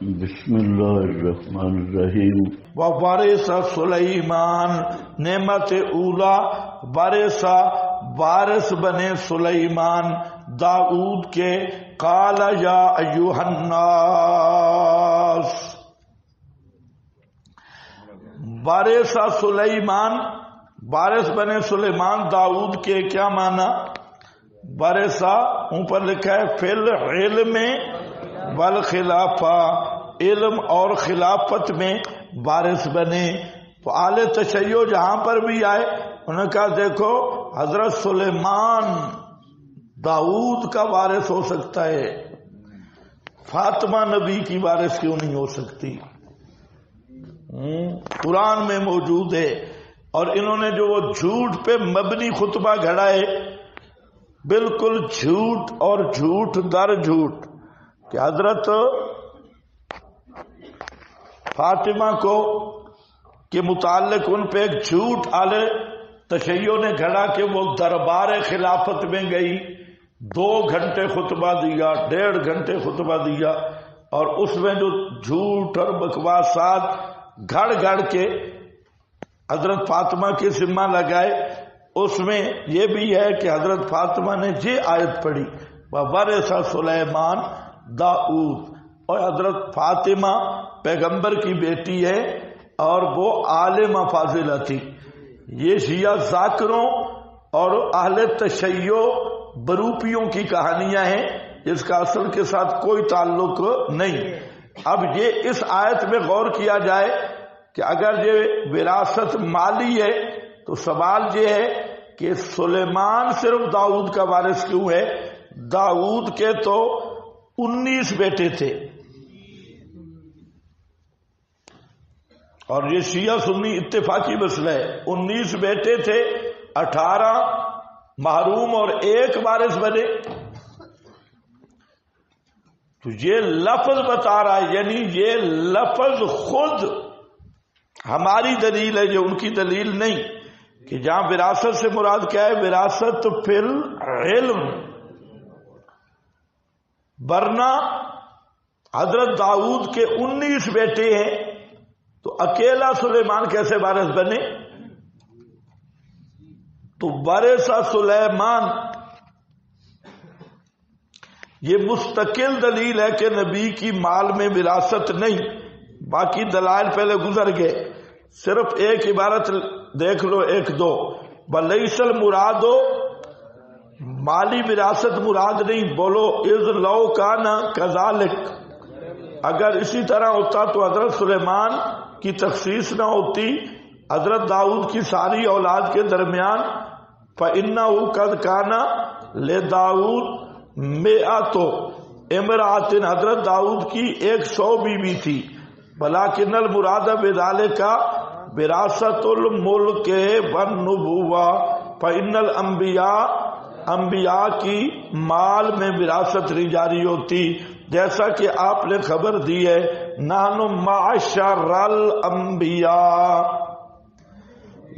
بسم اللہ الرحمن الرحیم۔ ووارث سلیمان، نعمت اولا وارثہ وارث بنے سلیمان داؤد کے، قال یا ایھا الناس، وارثہ سلیمان وارث بنے سلیمان داؤد کے کیا معنی؟ وارثہ اوپر لکھا ہے فی العلم والخلافہ، علم اور خلافت میں وارث بنے۔ تو آل تشیع جہاں پر بھی آئے انہوں نے کہا دیکھو حضرت سلیمان داؤد کا وارث ہو سکتا ہے، فاطمہ نبی کی وارث کیوں نہیں ہو سکتی؟ قرآن میں موجود ہے۔ اور انہوں نے جو وہ جھوٹ پہ مبنی خطبہ گھڑا ہے، بالکل جھوٹ اور جھوٹ در جھوٹ، کہ حضرت فاطمہ کو کے متعلق ان پہ ایک جھوٹ آل تشیع نے گھڑا کہ وہ دربار خلافت میں گئی، 2 گھنٹے خطبہ دیا، 1.5 گھنٹے خطبہ دیا، اور اس میں جو جھوٹ اور بکواسات گھڑ گھڑ کے حضرت فاطمہ کی ذمہ لگائے، اس میں یہ بھی ہے کہ حضرت فاطمہ نے یہ آیت پڑھی وَوَرِثَ سُلَيْمَانَ داؤد، اور حضرت فاطمہ پیغمبر کی بیٹی ہے اور وہ عالمہ فاضلہ تھی۔ یہ شیعہ ذاکروں اور اہل تشیع بروپیوں کی کہانیاں ہیں جس کا اصل کے ساتھ کوئی تعلق نہیں۔ اب یہ اس آیت میں غور کیا جائے کہ اگر یہ وراثت مالی ہے تو سوال یہ ہے کہ سلیمان صرف داؤد کا وارث کیوں ہے؟ داؤد کے تو 19 بیٹے تھے، اور یہ شیعہ سنی اتفاقی مسئلہ ہے، 19 بیٹے تھے، 18 محروم اور 1 وارث بنے۔ تو یہ لفظ بتا رہا ہے، یعنی یہ لفظ خود ہماری دلیل ہے، یہ ان کی دلیل نہیں، کہ جہاں وراثت سے مراد کیا ہے؟ وراثت فی العلم، ورنہ حضرت داؤد کے 19 بیٹے ہیں تو اکیلا سلیمان کیسے وارث بنے؟ تو وارثہ سلیمان یہ مستقل دلیل ہے کہ نبی کی مال میں وراثت نہیں۔ باقی دلائل پہلے گزر گئے، صرف ایک عبارت دیکھ لو، 1-2 وَلَيْسَ الْمُرَادُ، مالی وراثت مراد نہیں، بولو اذ لو کان کذالک، اگر اسی طرح ہوتا تو حضرت سلیمان کی تخصیص نہ ہوتی حضرت داؤد کی ساری اولاد کے درمیان۔ فَإِنَّهُ قَدْ كَانَ لِدَاؤد مِئَةُ امرأۃ، حضرت داؤد کی 100 بیوی تھی۔ وَلَكِنَّ الْمُرَادَ بِذَلِكَ وراثت الملک والنبوہ، فإن الانبیاء، انبیاء کی مال میں وراثت نہیں جاری ہوتی، جیسا کہ آپ نے خبر دی ہے نحن معشر الانبیاء،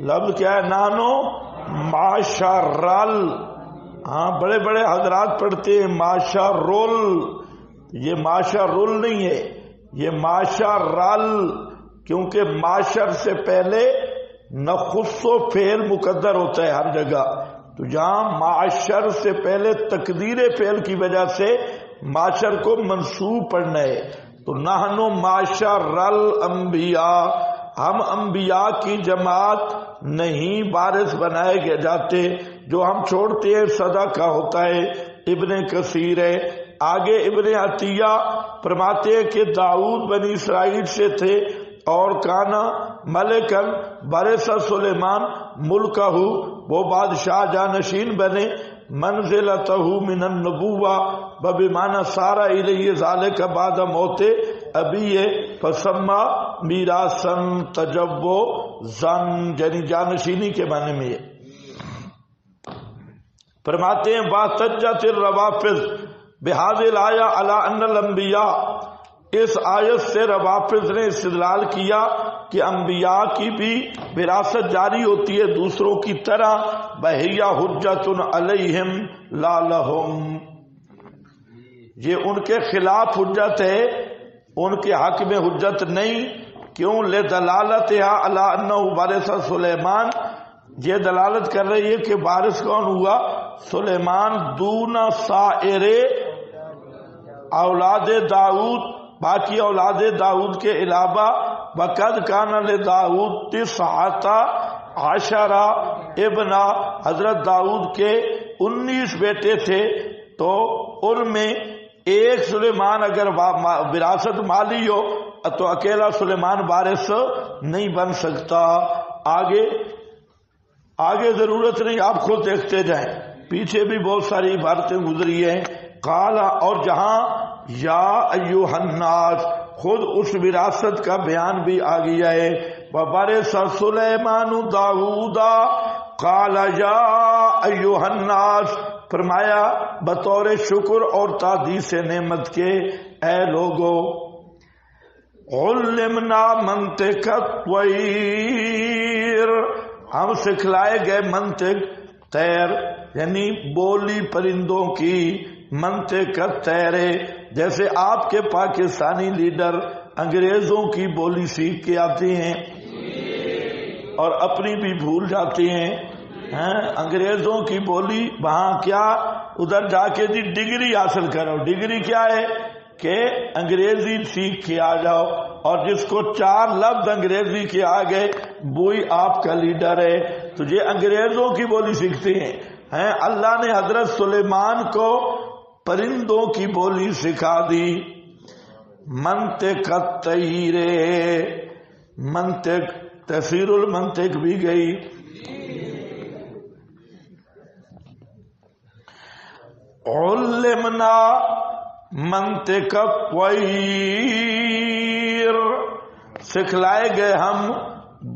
لفظ کیا ہے؟ نحن معشر ہاں بڑے بڑے حضرات پڑھتے ہیں معشر، یہ معشر نہیں ہے، یہ معشر، کیونکہ معاشر سے پہلے نخص و فعل مقدر ہوتا ہے ہر جگہ، تو جہاں معاشر سے پہلے تقدیر فعل کی وجہ سے معاشر کو منصوب پڑھنا ہے۔ تو نحن معاشر الانبیاء، ہم انبیاء کی جماعت نہیں وارث بنائے جاتے، جو ہم چھوڑتے ہیں صدقہ ہوتا ہے۔ ابن کثیر ہے، آگے ابن عطیہ فرماتے ہیں کہ داؤد بنی اسرائیل سے تھے، اور کانا ملکن وارث سلیمان ملکہ، وہ بادشاہ جانشین بنے، منزلتہ من النبوہ بمعنی سارا الیہ ذالک بعد موت ابیہ، فسمى میراثا تجوزا، یعنی جانشینی کے معنی میں۔ فرماتے ہیں واحتجت الروافض بهذه الآیہ علی ان الانبیاء، اس آیت سے روافض نے استدلال کیا کہ انبیاء کی بھی وراثت جاری ہوتی ہے دوسروں کی طرح، وَهِيَ حُجَّةٌ عَلَيْهِمْ لَا لَهُمْ، یہ ان کے خلاف حجت ہے ان کے حق میں حجت نہیں. کیوں؟ لدلالتها علی انہ وارث سلیمان، یہ دلالت کر رہی ہے کہ وارث کون ہوا؟ سلیمان. دون سائر اولاد داؤد، باقی اولاد داؤد کے علاوہ. وقد کان لداؤد 19 ابنا، حضرت داؤد کے 19 بیٹے تھے، تو ان میں ایک سلیمان اگر وراثت مالی ہو تو اکیلا سلیمان وارث نہیں بن سکتا. آگے ضرورت نہیں، آپ خود دیکھتے جائیں، پیچھے بھی بہت ساری عبارتیں گزری ہیں. قال، اور جہاں یا ایھا الناس، خود اس وراثت کا بیان بھی آ گیا ہے. وورث سلیمان داؤد، قال یا ایھا الناس، فرمایا بطور شکر اور تعدیث نعمت کے اے لوگو. علمنا منطق الطیر، ہم سکھلائے گئے منطق طیر، یعنی بولی پرندوں کی. منطق الطیر، جیسے آپ کے پاکستانی لیڈر انگریزوں کی بولی سیکھ کے آتے ہیں اور اپنی بھی بھول جاتے ہیں. انگریزوں کی بولی وہاں کیا، ادھر جا کے جی ڈگری حاصل کرو. ڈگری کیا ہے کہ انگریزی سیکھ کے آ جاؤ، اور جس کو 4 لفظ انگریزی کے آ گئے وہی آپ کا لیڈر ہے. تو یہ انگریزوں کی بولی سیکھتے ہیں. اللہ نے حضرت سلیمان کو پرندوں کی بولی سکھا دی. منطق الطیر، منطق تفسیر المنطق بھی گئی. علمنا منطق الطیر، سکھلائے گئے ہم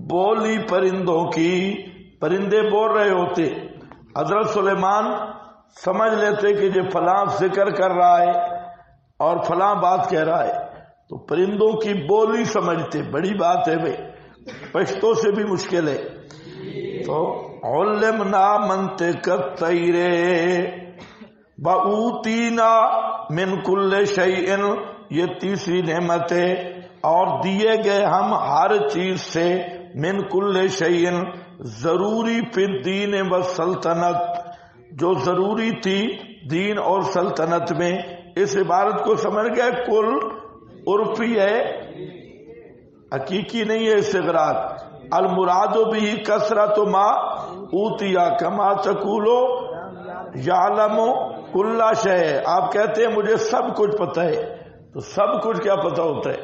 بولی پرندوں کی. پرندے بول رہے ہوتے، حضرت سلیمان سمجھ لیتے کہ یہ فلاں ذکر کر رہا ہے اور فلاں بات کہہ رہا ہے، تو پرندوں کی بولی سمجھتے. بڑی بات ہے بھائی، پشتوں سے بھی مشکل ہے. تو علمنا منطق الطیر وَأُوتِينَا مِن كُلِّ شَيْءٍ، یہ تیسری نعمت ہے. اور دیے گئے ہم ہر چیز سے، من كُلِّ شَيْءٍ، ضروری فی الدین والسلطنت، جو ضروری تھی دین اور سلطنت میں. اس عبارت کو سمجھ گئے؟ کل عرفی ہے، حقیقی نہیں ہے استغراق. المراد بھی کثرت ما اوتیا کما تقولو یعلم کل شے. آپ کہتے ہیں مجھے سب کچھ پتہ ہے، تو سب کچھ کیا پتہ ہوتا ہے؟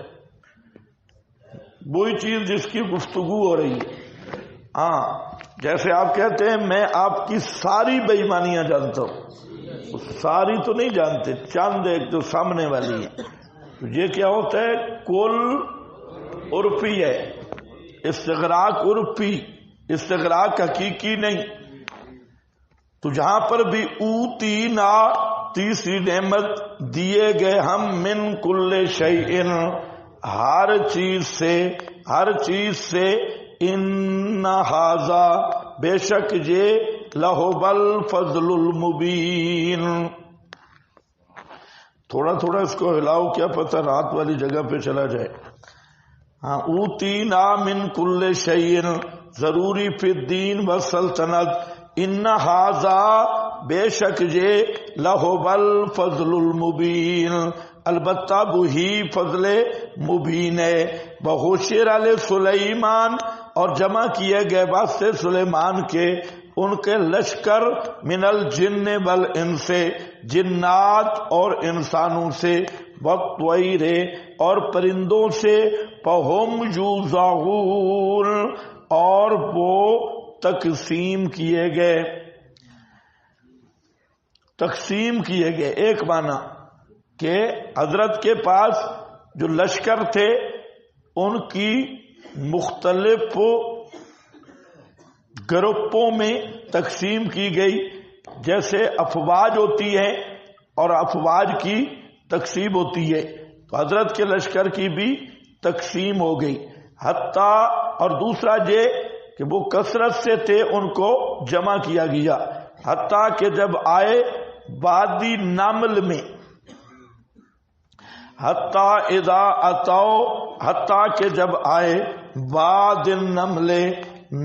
وہی چیز جس کی گفتگو ہو رہی ہے. جیسے آپ کہتے ہیں میں آپ کی ساری بے ایمانیاں جانتا ہوں، ساری تو نہیں جانتے، چند ایک جو سامنے والی ہے. تو یہ کیا ہوتا ہے؟ کل عرفی ہے، استغراق عرفی، استغراق حقیقی نہیں. تو جہاں پر بھی اوتینا، تیسری نعمت، دیے گئے ہم من کل شیء، ہر چیز سے، ہر چیز سے. ان ھذا، بے شک یہ، لہو الفضل المبین. تھوڑا تھوڑا اس کو ہلاؤ، کیا پتہ رات والی جگہ پہ چلا جائے. اوتینا من کل شیء، ضروری فی الدین والسلطنت. ان ھذا، بے شک یہ، لہو الفضل المبین، البتہ وہی فضل مبین ہے. بحشر علی سلیمان، اور جمع کیے گئے واسطے سلیمان کے ان کے لشکر، من الجن والانس، جنات اور انسانوں سے، والطیر، اور پرندوں سے، فہم یوزعون، اور وہ تقسیم کیے گئے. تقسیم کیے گئے ایک معنی کہ حضرت کے پاس جو لشکر تھے ان کی مختلف گروپوں میں تقسیم کی گئی. جیسے افواج ہوتی ہے اور افواج کی تقسیم ہوتی ہے، تو حضرت کے لشکر کی بھی تقسیم ہو گئی. حتیٰ، اور دوسرا یہ کہ وہ کثرت سے تھے، ان کو جمع کیا گیا. حتیٰ کہ جب آئے وادی نمل میں، حتیٰ اذا اتو، حتیٰ کہ جب آئے واد النمل،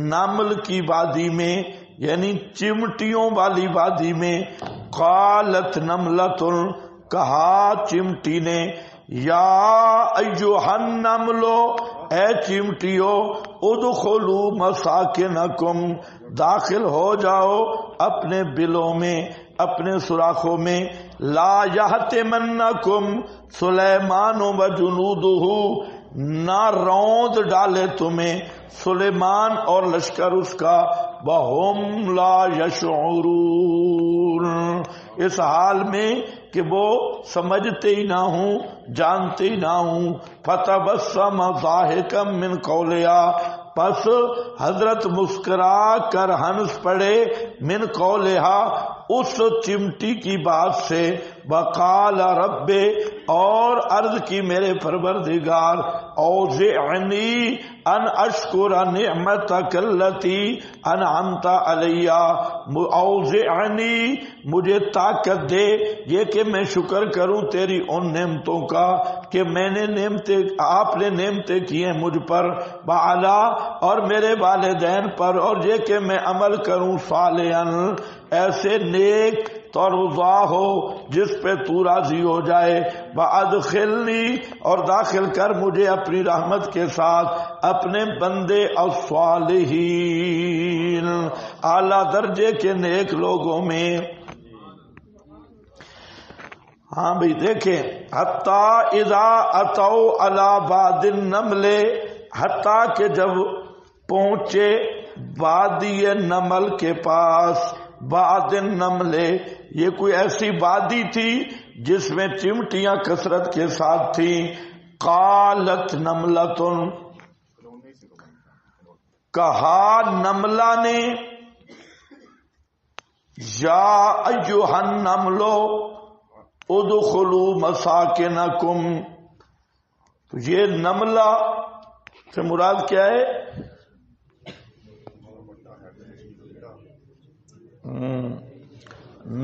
نمل کی وادی میں، یعنی چمٹیوں والی وادی میں، قالت نملۃ، کہا چمٹی نے، یا ایھا النمل، اے چمٹیو، ادخلوا مساکنکم، داخل ہو جاؤ اپنے بلوں میں، اپنے سوراخوں میں، لا یحطمنکم سلیمان و جنودہ، نہ روند ڈالے تمہیں سلیمان اور لشکر اس کا، وہم لا یشعرون، اس حال میں کہ وہ سمجھتے ہی نہ ہوں، جانتے ہی نہ ہوں۔ فتبسم ضاحکا من قولہا، پس حضرت مسکرا کر ہنس پڑے، من قولہا، اس چمٹی کی بات سے، وقال رب، اور عرض کی میرے پروردگار، اوزعنی ان اشکر نعمتک التی انعمت علی، اوزعنی، مجھے طاقت دے یہ کہ میں شکر کروں تیری ان نعمتوں کا کہ میں نے نعمتیں، آپ نے نعمتیں کی ہیں مجھ پر، وعلا، اور میرے والدین پر، اور یہ کہ میں عمل کروں صالحا، ایسے نیک ترضا ہو جس پہ تو راضی ہو جائے، وادخلنی، اور داخل کر مجھے اپنی رحمت کے ساتھ اپنے بندے الصالحین، اعلیٰ درجے کے نیک لوگوں میں۔ ہاں بھئی دیکھیں، حتیٰ اذا اتوا علی واد النمل، حتیٰ کہ جب پہنچے وادی نمل کے پاس، واد النمل، یہ کوئی ایسی وادی تھی جس میں چمٹیاں کثرت کے ساتھ تھیں۔ قالت نملۃ، کہا نملہ نے، یا ایھا النمل ادخلوا مساکنکم، تو یہ نملہ سے مراد کیا ہے؟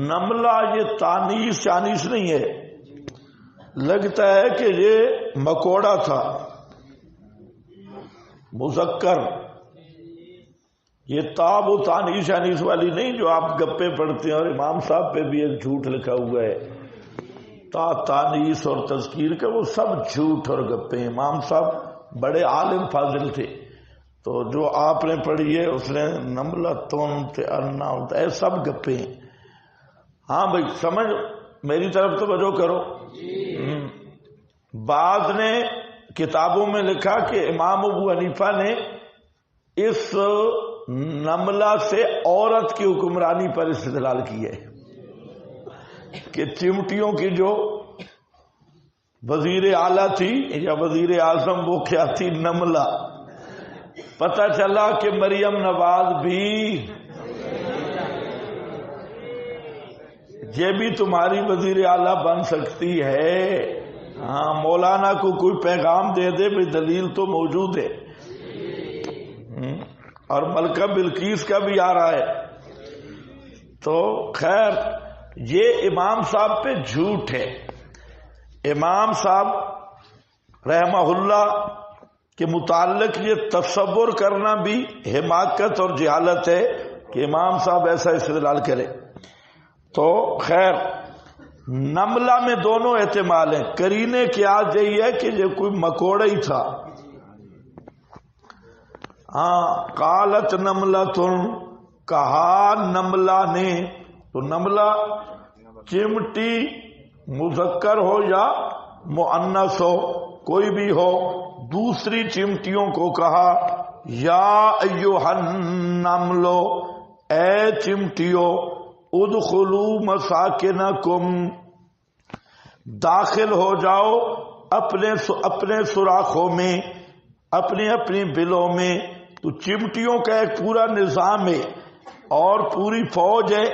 نملہ یہ تانیث شانیث نہیں ہے، لگتا ہے کہ یہ مکوڑا تھا، مذکر، یہ تاب و تانیث شانیث والی نہیں جو آپ گپے پڑھتے ہیں، اور امام صاحب پہ بھی ایک جھوٹ لکھا ہوا ہے، تا تانیث اور تذکیر کا، وہ سب جھوٹ اور گپے۔ امام صاحب بڑے عالم فاضل تھے، تو جو آپ نے پڑھی ہے اس نے نملتون تے ارنا، اے سب گپے ہیں۔ ہاں بھائی سمجھ، میری طرف توجہ کرو۔ بعض نے کتابوں میں لکھا کہ امام ابو حنیفہ نے اس نملہ سے عورت کی حکمرانی پر استدلال کی ہے کہ چمٹیوں کی جو وزیر اعلیٰ تھی یا وزیر اعظم، وہ کیا تھی؟ نملہ۔ پتہ چلا کہ مریم نواز بھی، یہ بھی تمہاری وزیر اعلیٰ بن سکتی ہے۔ ہاں، مولانا کو کوئی پیغام دے دے بھی، دلیل تو موجود ہے۔ اور ملکہ بلقیس کا بھی آ رہا ہے۔ تو خیر، یہ امام صاحب پہ جھوٹ ہے۔ امام صاحب رحمہ اللہ کے متعلق یہ تصور کرنا بھی حماقت اور جہالت ہے کہ امام صاحب ایسا استدلال کرے۔ تو خیر، نملہ میں دونوں احتمال ہیں۔ قرینے کی آج یہی ہے کہ یہ کوئی مکوڑا ہی تھا۔ ہاں، قالت نملۃ، کہا نملہ نے، تو نملہ چمٹی مذکر ہو یا مؤنث ہو، کوئی بھی ہو، دوسری چمٹیوں کو کہا، یا ایھا النمل، اے چمٹیو، ادخلوا مساکنکم، داخل ہو جاؤ اپنے سوراخوں میں، اپنی اپنی بلوں میں۔ تو چمٹیوں کا ایک پورا نظام ہے اور پوری فوج ہے،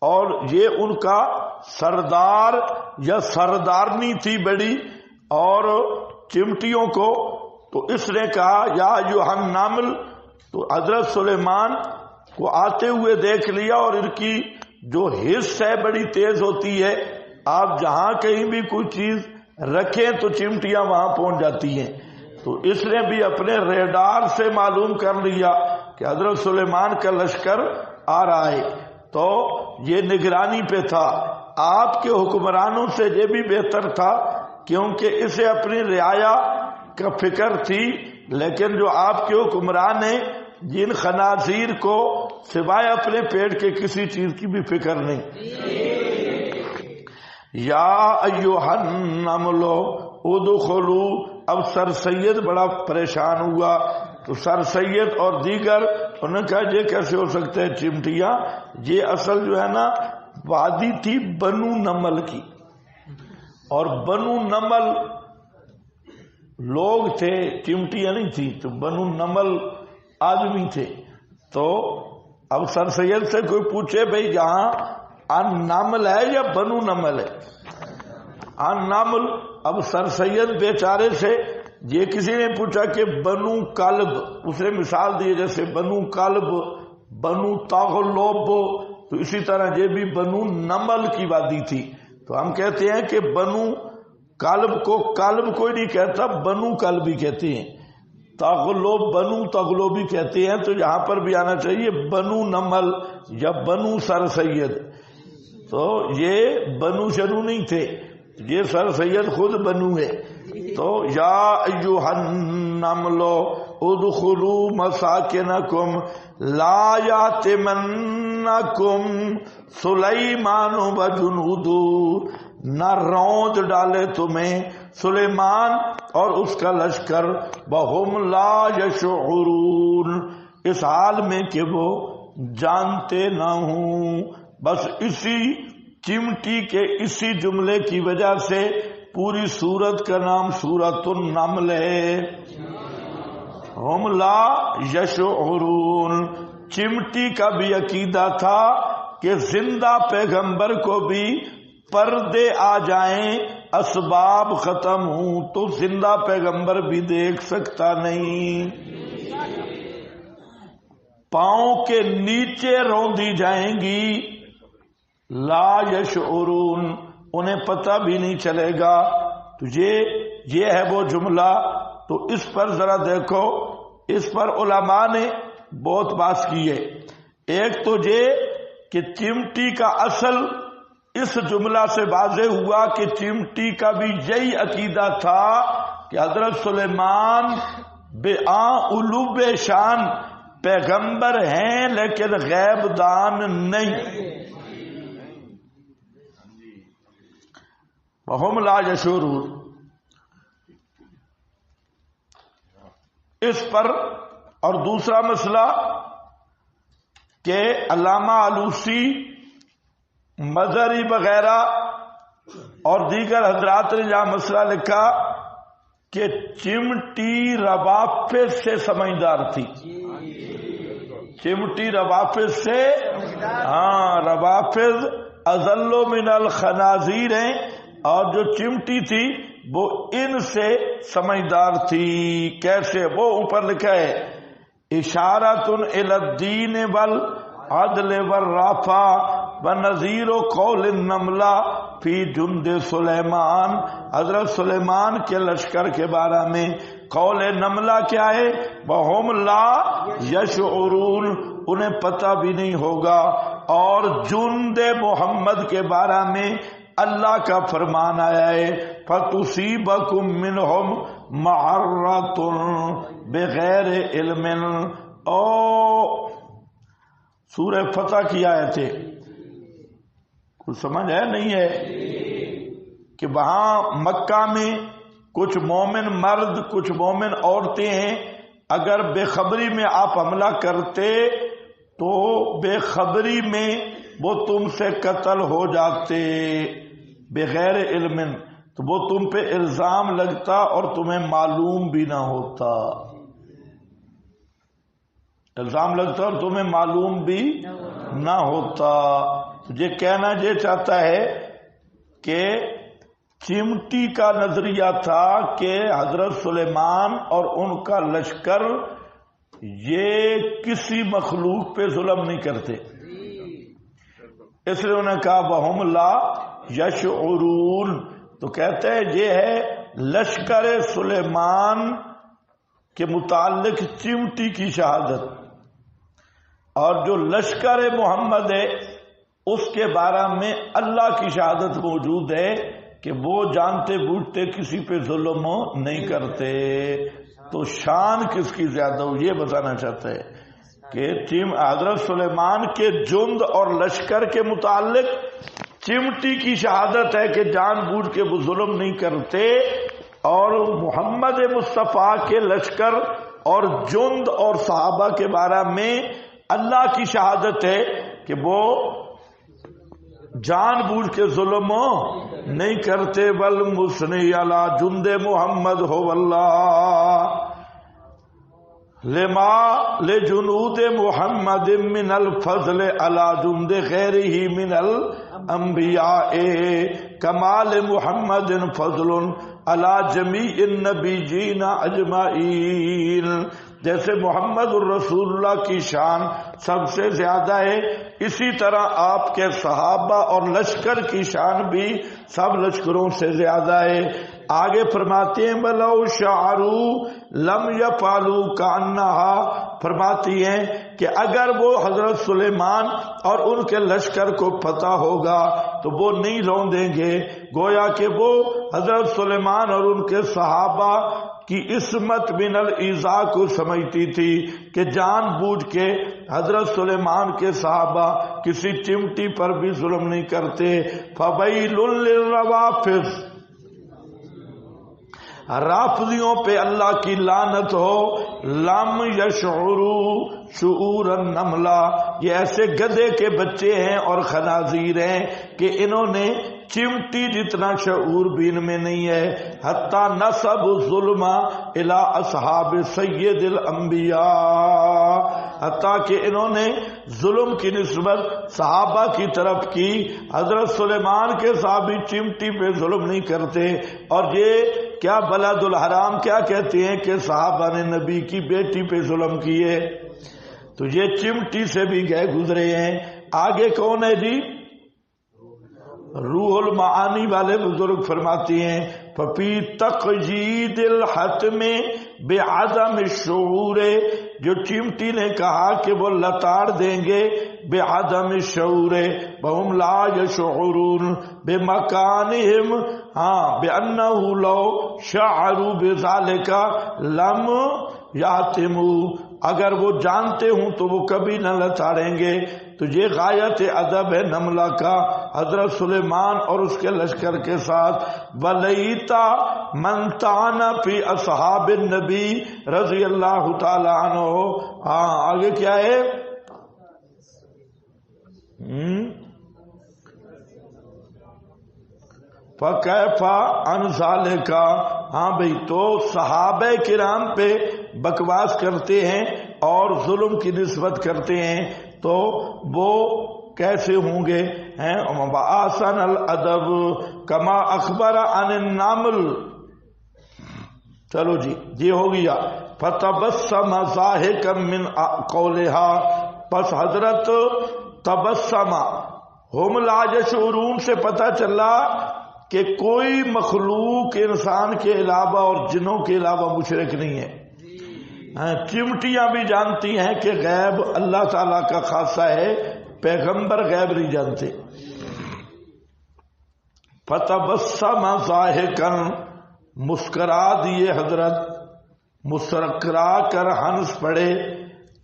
اور یہ ان کا سردار یا سردارنی تھی بڑی، اور چمٹیوں کو تو اس نے کہا یا ایھا النمل، تو حضرت سلیمان کو آتے ہوئے دیکھ لیا، اور ان کی جو حس ہے بڑی تیز ہوتی ہے، آپ جہاں کہیں بھی کوئی چیز رکھیں تو چمٹیاں وہاں پہنچ جاتی ہیں. تو اس نے بھی اپنے ریڈار سے معلوم کر لیا کہ حضرت سلیمان کا لشکر آ رہا ہے. تو یہ نگرانی پہ تھا. آپ کے حکمرانوں سے یہ بھی بہتر تھا کیونکہ اسے اپنی رعایا کا فکر تھی، لیکن جو آپ کے حکمران ہیں جن خنازیر کو سوائے اپنے پیٹ کے کسی چیز کی بھی فکر نہیں. یا ایھا النمل ادخلوا. اب سر سید بڑا پریشان ہوا. تو سر سید اور دیگر انہوں نے کہا یہ کیسے ہو سکتا ہے چمٹیاں؟ یہ اصل جو ہے نا وادی تھی بنو نمل کی، اور بنو نمل لوگ تھے، چمٹیاں نہیں تھی. تو بنو نمل آدمی تھے. تو اب سر سید سے کوئی پوچھے بھئی جہاں ان نمل ہے یا بنو نمل ہے؟ ان نمل. اب سر سید بیچارے سے یہ کسی نے پوچھا کہ بنو کلب، اس نے مثال دی جیسے بنو کلب، بنو تغلب. تو اسی طرح یہ بھی بنو نمل کی وادی تھی. تو ہم کہتے ہیں کہ بنو کلب کو کلب کوئی نہیں کہتا، بنو کلب بھی کہتے ہیں. تغلب بنو تغلب بھی کہتے ہیں. تو یہاں پر بھی آنا چاہیے بنو نمل یا بنو سر سید. تو یہ بنو شنو نہیں تھے، یہ سر سید خود بنو ہے. تو یا ایھا النمل ادخلوا مساکنکم لا یأتمنکم سلیمان وجنودہ. نہ روند ڈالے تمہیں سلیمان اور اس کا لشکر، وہم لا یشعرون، اس حال میں کہ وہ جانتے نہ ہوں. بس اسی چمٹی کے اسی جملے کی وجہ سے پوری سورت کا نام سورۃ النمل ہے. ہم لا یشعرون. چمٹی کا بھی عقیدہ تھا کہ زندہ پیغمبر کو بھی پردے آ جائیں، اسباب ختم ہوں تو زندہ پیغمبر بھی دیکھ سکتا نہیں. پاؤں کے نیچے روندی جائیں گی. لا یشعرون، انہیں پتہ بھی نہیں چلے گا. تو یہ ہے وہ جملہ. تو اس پر ذرا دیکھو، اس پر علماء نے بہت بحث کی ہے. ایک تو یہ کہ چمٹی کا اصل اس جملہ سے واضح ہوا کہ چمٹی کا بھی یہی عقیدہ تھا کہ حضرت سلیمان بے علو شان پیغمبر ہیں لیکن غیب دان نہیں. وہم لا یشعرون. اس پر اور دوسرا مسئلہ کہ علامہ آلوسی، مظہری وغیرہ اور دیگر حضرات نے جہاں مسئلہ لکھا کہ چمٹی روافظ سے سمجھدار تھی. چمٹی روافظ سے، ہاں روافظ اذل من الخنازیر ہیں، اور جو چمٹی تھی وہ ان سے سمجھدار تھی. کیسے؟ وہ اوپر لکھا ہے اشارۃ الی الدین والعدل والرافع ونظیر قول النملہ فی جند سلیمان. حضرت سلیمان کے لشکر کے بارے میں قول نملہ کیا ہے؟ وہم لا یشعرون، انہیں پتہ بھی نہیں ہوگا. اور جند محمد کے بارے میں اللہ کا فرمان آیا ہے فَتُصِيبَكُم مِّنْهُمْ مَعَرَّةٌ بِغَيْرِ عِلْمٍ. سورہ فتح کی آیت ہے. کچھ سمجھ ہے نہیں ہے کہ وہاں مکہ میں کچھ مومن مرد کچھ مومن عورتیں ہیں، اگر بے خبری میں آپ حملہ کرتے تو بے خبری میں وہ تم سے قتل ہو جاتے بغیر علم، تو وہ تم پہ الزام لگتا اور تمہیں معلوم بھی نہ ہوتا. الزام لگتا اور تمہیں معلوم بھی نہ ہوتا. یہ کہنا یہ چاہتا ہے کہ چمٹی کا نظریہ تھا کہ حضرت سلیمان اور ان کا لشکر یہ کسی مخلوق پہ ظلم نہیں کرتے، اس لیے انہوں نے کہا وَهُمْ لَا يَشْعُرُونَ. تو کہتے ہیں یہ ہے لشکر سلیمان کے متعلق چمٹی کی شہادت، اور جو لشکر محمد ہے اس کے بارے میں اللہ کی شہادت موجود ہے کہ وہ جانتے بوجھتے کسی پہ ظلم نہیں کرتے۔ تو شان کس کی زیادہ ہو یہ بتانا چاہتا ہے کہ حضرت سلیمان کے جند اور لشکر کے متعلق چمٹی کی شہادت ہے کہ جان بوجھ کے وہ ظلم نہیں کرتے، اور محمد مصطفیٰ کے لشکر اور جند اور صحابہ کے بارے میں اللہ کی شہادت ہے کہ وہ جان بوجھ کے ظلم نہیں کرتے۔ والمثنی علی جند محمد ہو واللہ لما لجنود محمد من الفضل علی جند غیرہ من الانبیاء کمال محمد فضل علی جمیع النبیین اجمعین۔ جیسے محمد الرسول اللہ کی شان سب سے زیادہ ہے، اسی طرح آپ کے صحابہ اور لشکر کی شان بھی سب لشکروں سے زیادہ ہے۔ آگے فرماتے ہیں بلو شعروا لم یفعلوا کانہا، فرماتی ہیں کہ اگر وہ حضرت سلیمان اور ان کے لشکر کو پتہ ہوگا تو وہ نہیں روندیں گے، گویا کہ وہ حضرت سلیمان اور ان کے صحابہ کی عصمت من الایذاء کو سمجھتی تھی کہ جان بوجھ کے حضرت سلیمان کے صحابہ کسی چمٹی پر بھی ظلم نہیں کرتے۔ فویل للروافض، رافضیوں پہ اللہ کی لعنت ہو۔ لم یشعروا شعور النملہ، یہ ایسے گدھے کے بچے ہیں اور خنازیر ہیں کہ انہوں نے چمٹی جتنا شعور بھی ان میں نہیں ہے۔ حتی نسب الظلم الی اصحاب سید الانبیاء، حتیٰ کہ انہوں نے ظلم کی نسبت صحابہ کی طرف کی۔ حضرت سلیمان کے صحابی چمٹی پہ ظلم نہیں کرتے، اور یہ کیا بلد الحرام کیا کہتے ہیں کہ صحابہ نے نبی کی بیٹی پہ ظلم کیے، تو یہ چمٹی سے بھی گئے گزرے ہیں۔ آگے کون ہے جی؟ روح المعانی والے بزرگ فرماتی ہیں ففی تقیید الحتم بعدم الشعور، جو چمٹی نے کہا کہ وہ لتاڑ دیں گے بعدم الشعور، وهم لا يشعرون بمکانہم، بأنہ لو شعروا بذلك لم یاتموا، اگر وہ جانتے ہوں تو وہ کبھی نہ لتاڑیں گے۔ تو یہ غایت ادب ہے نملہ کا حضرت سلیمان اور اس کے لشکر کے ساتھ۔ ولیتا من طعن فی اصحاب النبی رضی اللہ تعالی عنہ، آگے کیا ہے؟ فَكَيْفَ عَنْ ذَلِكَ، بھئی تو صحابہ کرام پہ بکواس کرتے ہیں اور ظلم کی نسبت کرتے ہیں تو وہ کیسے ہوں گے؟ وَأَحْسَنَ الْأَدَبُ كَمَا أَخْبَرَ عَنِ النَّمْلِ، چلو جی یہ ہو گیا۔ فَتَبَسَّمَ ضَاحِكًا مِنْ قَوْلِهَا، پس حضرت تبسم ہم لا یشعرون سے پتہ چلا کہ کوئی مخلوق انسان کے علاوہ اور جنوں کے علاوہ مشرک نہیں ہے۔ چمٹیاں بھی جانتی ہیں کہ غیب اللہ تعالیٰ کا خاصہ ہے، پیغمبر غیب نہیں جانتے۔ فتبسم ضاحکا، مسکرا دیے حضرت، مسکرا کر ہنس پڑے۔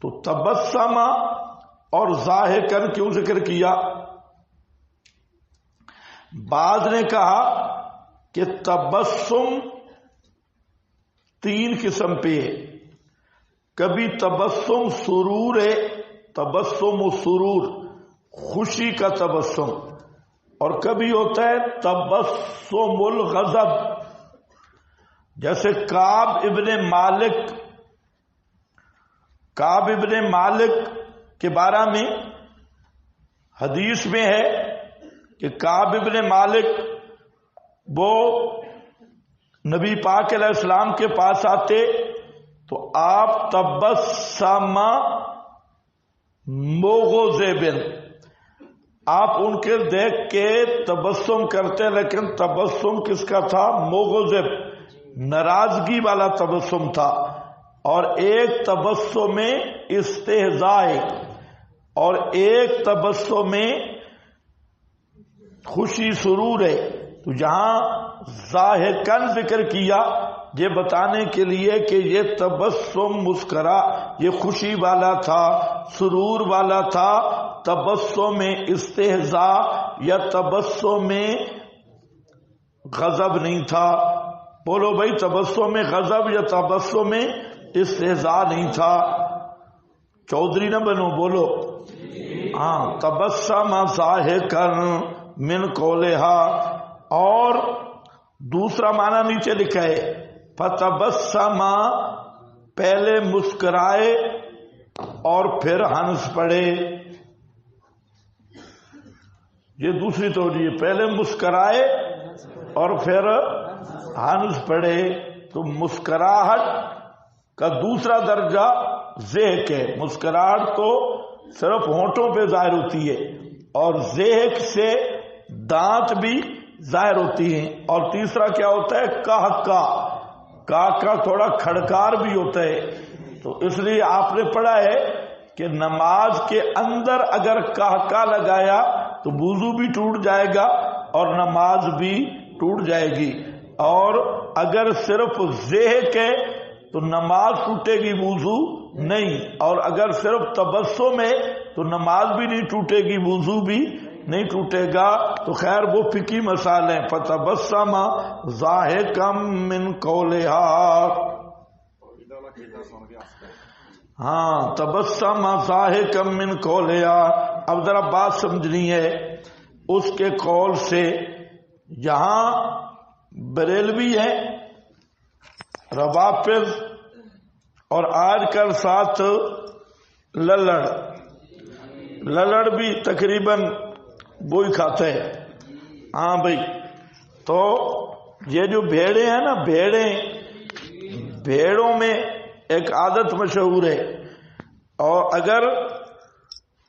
تو تبسم اور ضاحکا کیوں ذکر کیا؟ بعض نے کہا کہ تبسم تین قسم پہ ہے، کبھی تبسم سرور ہے، تبسم و سرور خوشی کا تبسم، اور کبھی ہوتا ہے تبسم الغضب، جیسے کعب ابن مالک کے بارے میں حدیث میں ہے کہ کعب ابن مالک وہ نبی پاک علیہ السلام کے پاس آتے تو آپ تبسم مغضبن، آپ ان کے دیکھ کے تبسم کرتے، لیکن تبسم کس کا تھا؟ مغضب، ناراضگی والا تبسم تھا. اور ایک تبسم میں استہزاء اور ایک تبسم میں خوشی سرور ہے. تو جہاں ضاحکاً ذکر کیا یہ بتانے کے لیے کہ یہ تبسم مسکرا، یہ خوشی والا تھا، سرور والا تھا. تبسم میں استہزاء یا تبسم میں غضب نہیں تھا. بولو بھائی، تبسم میں غضب یا تبسم میں استہزاء نہیں تھا. چودھری نہ بنو، بولو. ہاں، تبسم ضاحکاً من قولہا. اور دوسرا معنی نیچے لکھا ہے فتبسم، پہلے مسکرائے اور پھر ہنس پڑے. یہ دوسری توجہ، پہلے مسکرائے اور پھر ہنس پڑے. تو مسکراہٹ کا دوسرا درجہ ضحک ہے. مسکراہٹ تو صرف ہونٹوں پہ ظاہر ہوتی ہے، اور ضحک سے دانت بھی ظاہر ہوتی ہیں. اور تیسرا کیا ہوتا ہے؟ کا تھوڑا کھڑکار بھی ہوتا ہے. تو اس لیے آپ نے پڑھا ہے کہ نماز کے اندر اگر کا لگایا تو وضو بھی ٹوٹ جائے گا اور نماز بھی ٹوٹ جائے گی. اور اگر صرف ضحک ہے تو نماز ٹوٹے گی، وضو نہیں. اور اگر صرف تبسم ہے تو نماز بھی نہیں ٹوٹے گی، وضو بھی نہیں ٹوٹے گا. تو خیر وہ فقہی مسائل ہیں. فتبسم ضاحکا من قولہا. ہاں، تبسم ضاحکا من قولہا. اب ذرا بات سمجھنی ہے اس کے قول سے. یہاں بریلوی ہے، روافض، اور آج کل ساتھ للڑ بھی تقریباً وہی کھاتے ہیں. ہاں بھائی، تو یہ جو بھیڑیں ہیں نا، بھیڑوں میں ایک عادت مشہور ہے. اور اگر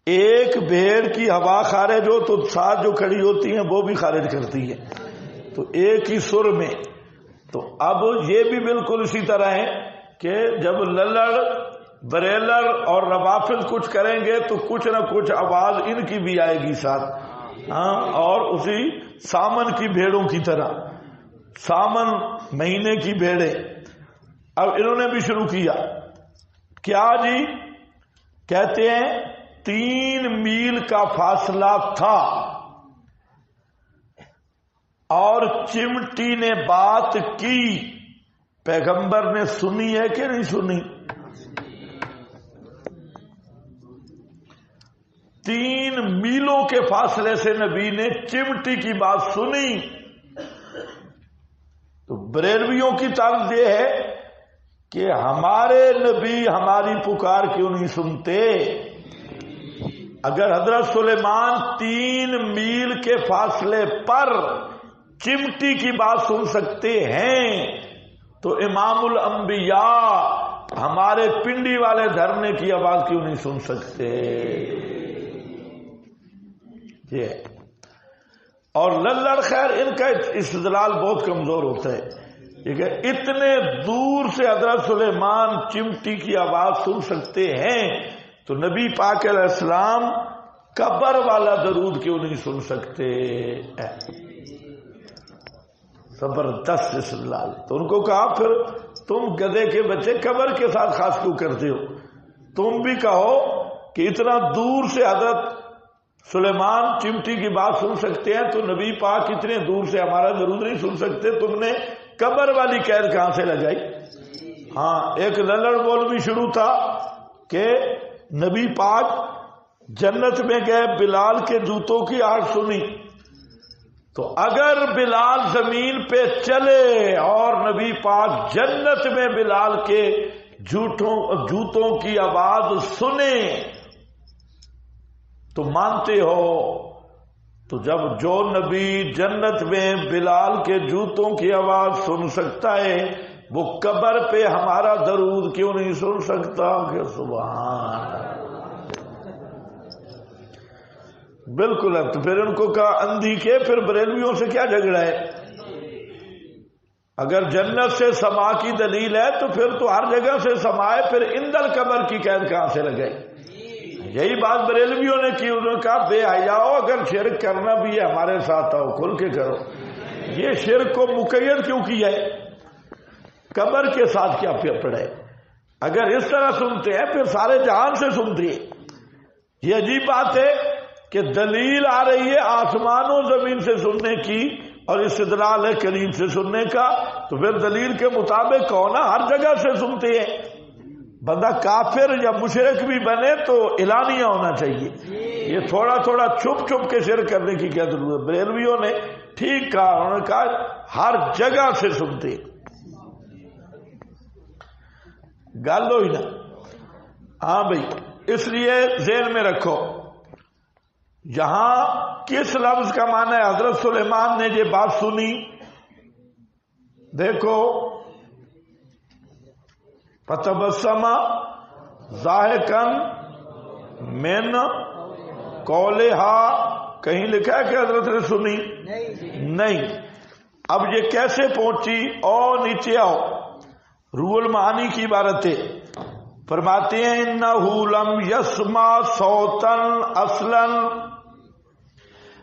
ایک بھیڑ کی ہوا خارج ہو تو ساتھ جو کھڑی ہوتی ہیں وہ بھی خارج کرتی ہے، تو ایک ہی سر میں. تو اب یہ بھی بالکل اسی طرح ہے کہ جب للڑ، بریلر اور روافض کچھ کریں گے تو کچھ نہ کچھ آواز ان کی بھی آئے گی ساتھ. ہاں، اور اسی سامن کی بھیڑوں کی طرح، سامن مہینے کی بھیڑیں. اب انہوں نے بھی شروع کیا. کیا جی؟ کہتے ہیں 3 میل کا فاصلہ تھا اور چمٹی نے بات کی. پیغمبر نے سنی ہے کہ نہیں سنی؟ 3 میلوں کے فاصلے سے نبی نے چمٹی کی بات سنی. تو بریلویوں کی طرز یہ ہے کہ ہمارے نبی ہماری پکار کیوں نہیں سنتے؟ اگر حضرت سلیمان 3 میل کے فاصلے پر چمٹی کی بات سن سکتے ہیں تو امام الانبیاء ہمارے پنڈی والے دھرنے کی آواز کیوں نہیں سن سکتے؟ یہ اور للڑ، خیر ان کا استدلال بہت کمزور ہوتا ہے. ٹھیک ہے، اتنے دور سے حضرت سلیمان چمٹی کی آواز سن سکتے ہیں تو نبی پاک علیہ السلام قبر والا درود کیوں نہیں سن سکتے؟ زبردست استدلال. تو ان کو کہا پھر تم گدھے کے بچے قبر کے ساتھ خاص کیوں کرتے ہو؟ تم بھی کہو کہ اتنا دور سے حضرت سلیمان چمٹی کی بات سن سکتے ہیں تو نبی پاک اتنے دور سے ہمارا درود نہیں سن سکتے. تم نے قبر والی قید کہاں سے لگائی؟ ہاں، ایک للڑ بول بھی شروع تھا کہ نبی پاک جنت میں گئے، بلال کے جوتوں کی آہٹ سنی. تو اگر بلال زمین پہ چلے اور نبی پاک جنت میں بلال کے جوتوں کی آواز سنے تو مانتے ہو؟ تو جب جو نبی جنت میں بلال کے جوتوں کی آواز سن سکتا ہے وہ قبر پہ ہمارا درود کیوں نہیں سن سکتا؟ کہ سبحان. بالکل ہے. تو پھر ان کو کہا اندھی کے پھر بریلویوں سے کیا جھگڑا ہے؟ اگر جنت سے سما کی دلیل ہے تو پھر تو ہر جگہ سے سما ہے، پھر اندل قبر کی قید کہاں سے لگائی؟ یہی بات بریلویوں نے کی. انہوں نے کہا بے حیاؤ، اگر شرک کرنا بھی ہے ہمارے ساتھ آؤ، کھل کے کرو. یہ شرک کو مقید کیوں کیا ہے؟ قبر کے ساتھ کیا پڑے؟ اگر اس طرح سنتے ہیں پھر سارے جہان سے سنتے ہیں. یہ عجیب بات ہے کہ دلیل آ رہی ہے آسمان و زمین سے سننے کی اور استدلال ہے کریم سے سننے کا، تو پھر دلیل کے مطابق ہونا ہر جگہ سے سنتے ہیں. بندہ کافر یا مشرک بھی بنے تو اعلانیہ ہونا چاہیے. یہ تھوڑا تھوڑا چھپ چھپ کے شرک کرنے کی کیا ضرورت؟ بریلویوں نے ٹھیک کہا، انہوں نے کہا ہر جگہ سے سنتے. گل ہوئی نا؟ ہاں بھائی. اس لیے ذہن میں رکھو یہاں کس لفظ کا معنی ہے. حضرت سلیمان نے یہ بات سنی، دیکھو فتبسم ضاحکا من قولہا، کہیں لکھا ہے کہ حضرت نے سنی؟ نہیں. اب یہ کیسے پہنچی؟ اور نیچے آؤ، روح المعانی کی عبارت ہے. فرماتے ہیں انہو لم یسمع صوتا اصلا،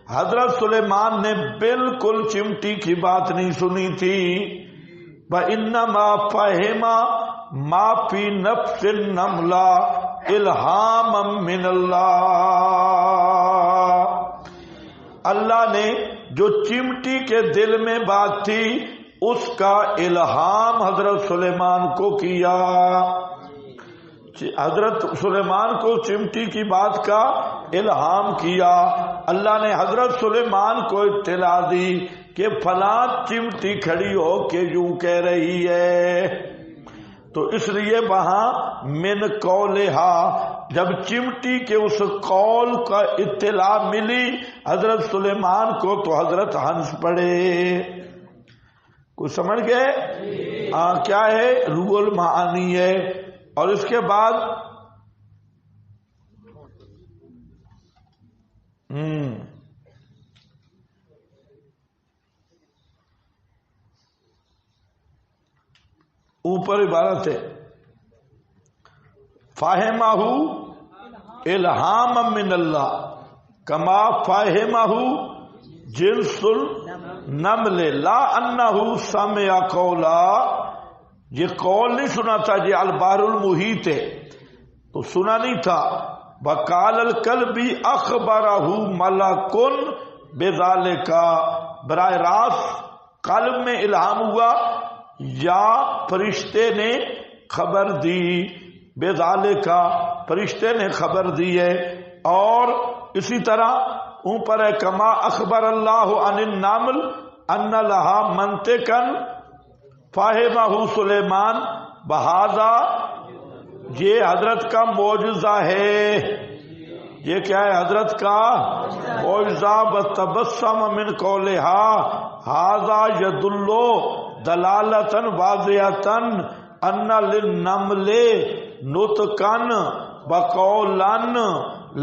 حضرت سلیمان نے بالکل چمٹی کی بات نہیں سنی تھی. وَإِنَّمَا فَهِمَ مَا فِي نَفْسِ النَّمْلَةِ إِلْهَامًا مِّنَ اللَّهِ، اللہ نے جو چمٹی کے دل میں بات تھی اس کا الہام حضرت سلیمان کو کیا. حضرت سلیمان کو چمٹی کی بات کا الہام کیا. اللہ نے حضرت سلیمان کو اطلاع دی کہ فلاں چمٹی کھڑی ہو کے یوں کہہ رہی ہے. تو اس لیے وہاں من قولہا، جب چمٹی کے اس قول کا اطلاع ملی حضرت سلیمان کو تو حضرت ہنس پڑے. کچھ سمجھ گئے؟ کیا ہے؟ روح المعانی ہے. اور اس کے بعد اوپر عبارت ہے فاہمہ الہام من اللہ کما فاہمہ جنس النمل لا انہ سمع قولا. یہ قول نہیں سنا تھا، یہ البحر المحیط ہے تو سنا نہیں تھا. وقال الکلبی اخبرہ ملک بذالک، براہ راست قلب میں الہام ہوا یا فرشتے نے خبر دی. بذالک، فرشتے نے خبر دی ہے. اور اسی طرح اوپر ہے کما اخبر اللہ عن النمل ان لہا منطقا فاہمہ سلیمان بہذا، یہ حضرت کا معجزہ ہے. یہ کیا ہے؟ حضرت کا معجزہ. بتبسم من قولہا ھذا یدل دلالۃ واضحۃ ان للنمل نطقا وقولا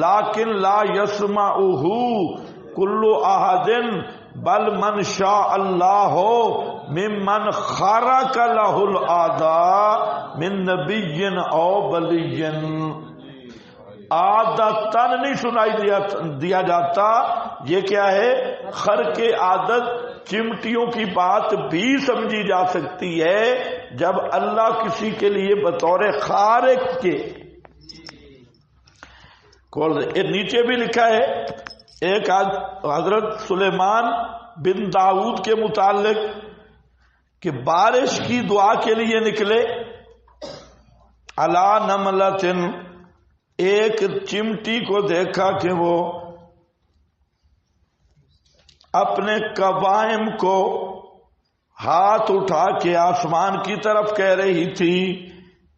لیکن لا یسمعہ کل احد بل من شاء اللہ ممن خرق لہ العاداء من نبی او ولی. عادتاً نہیں سنائی دیا جاتا. یہ کیا ہے؟ خرق عادت. چمٹیوں کی بات بھی سمجھی جا سکتی ہے جب اللہ کسی کے لیے بطور خارق کے. نیچے بھی لکھا ہے ایک حضرت سلیمان بن داؤد کے متعلق کہ بارش کی دعا کے لیے نکلے. علی نملۃ، ایک چمٹی کو دیکھا کہ وہ اپنے قوائم کو ہاتھ اٹھا کے آسمان کی طرف کہہ رہی تھی.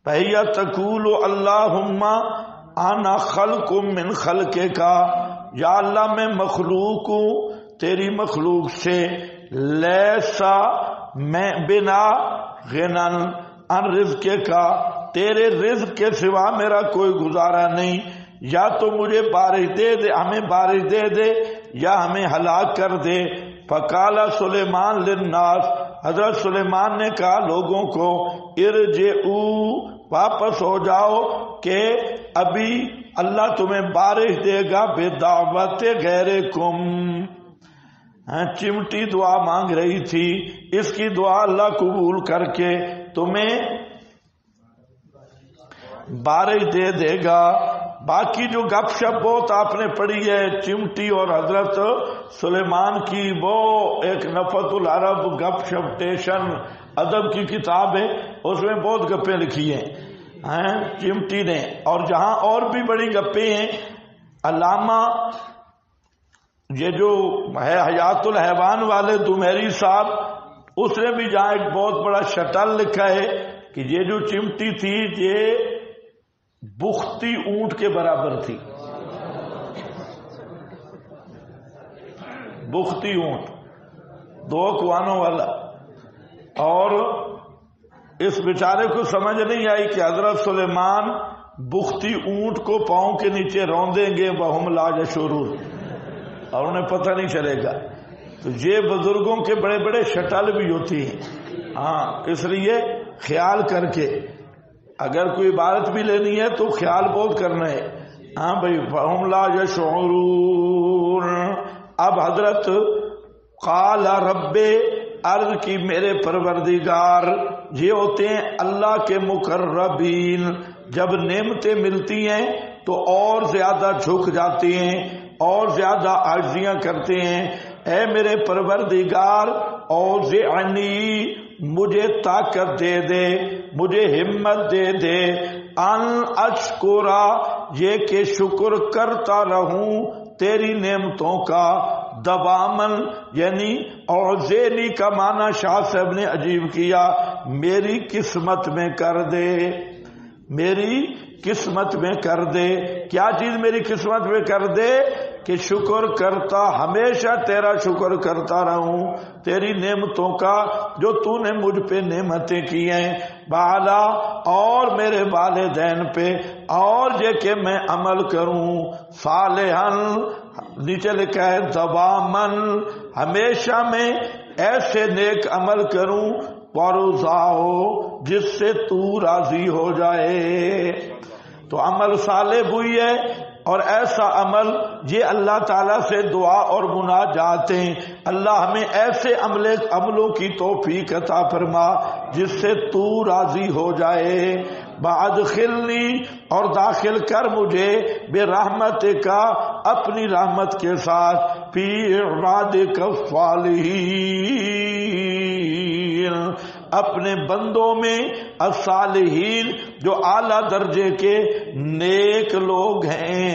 فہی تقول اللہم انا خلق من خلقک، یا اللہ میں مخلوق ہوں تیری مخلوق سے. لیسا میں بنا غنن ان رزق کا، تیرے رزق کے سوا میرا کوئی گزارا نہیں. یا تو مجھے بارش دے دے، ہمیں بارش دے دے، یا ہمیں ہلاک کر دے۔ فقال سلیمان للناس، حضرت سلیمان نے کہا لوگوں کو، ارجعوا، واپس ہو جاؤ، کہ ابھی اللہ تمہیں بارش دے گا بدعوت غیرکم۔ چمٹی دعا مانگ رہی تھی، اس کی دعا اللہ قبول کر کے تمہیں بارش دے دے گا۔ باقی جو گپ شپ بہت آپ نے پڑھی ہے چمٹی اور حضرت سلیمان کی، وہ ایک نفت العرب گپ شپ ٹیشن ادب کی کتاب ہے، اس میں بہت گپیں لکھی ہیں چمٹی نے، اور جہاں اور بھی بڑی گپیں ہیں، علامہ یہ جو ہے حیات الحیوان والے دمیری صاحب، اس نے بھی جہاں ایک بہت بڑا شٹل لکھا ہے کہ یہ جو چمٹی تھی یہ بختی اونٹ کے برابر تھی۔ بختی اونٹ، 2 کوانوں والا، اور اس بیچارے کو سمجھ نہیں آئی کہ حضرت سلیمان بختی اونٹ کو پاؤں کے نیچے روندیں گے وہم لا یشعرون، اور انہیں پتہ نہیں چلے گا۔ تو یہ بزرگوں کے بڑے بڑے شٹل بھی ہوتی ہیں، اس لیے خیال کر کے اگر کوئی عبارت بھی لینی ہے تو خیال بہت کرنا ہے۔ بھائی وہم لا یشعرون۔ اب حضرت قال رب، عرض کی میرے پروردگار، یہ ہوتے ہیں اللہ کے مقربین، جب نعمتیں ملتی ہیں تو اور زیادہ جھک جاتے ہیں اور زیادہ عاجزیاں کرتے ہیں۔ اے میرے پروردگار، اوزعنی، مجھے طاقت دے دے، مجھے ہمت دے دے، ان اشکرا، یہ کہ شکر کرتا رہوں تیری نعمتوں کا، دوامن، یعنی اوزینی کا معنی شاہ صاحب نے عجیب کیا، میری قسمت میں کر دے، میری قسمت میں کر دے۔ کیا چیز میری قسمت میں کر دے؟ کہ شکر کرتا، ہمیشہ تیرا شکر کرتا رہوں، تیری نعمتوں کا جو تو نے مجھ پہ نعمتیں کی ہیں، بالا، اور میرے والدین پہ، اور یہ کہ میں عمل کروں صالحاً، نیچے لکھا ہے دوامن، ہمیشہ میں ایسے نیک عمل کروں، ورضاؤ، جس سے تو راضی ہو جائے۔ تو عمل صالح ہوئی ہے، اور ایسا عمل، یہ اللہ تعالیٰ سے دعا اور مناجات ہیں، اللہ ہمیں ایسے عملوں کی توفیق عطا فرما جس سے تو راضی ہو جائے۔ بادخلنی، اور داخل کر مجھے، بے رحمت کا، اپنی رحمت کے ساتھ، فی عبادک الصالحین، اپنے بندوں میں، الصالحین، جو اعلیٰ درجے کے نیک لوگ ہیں۔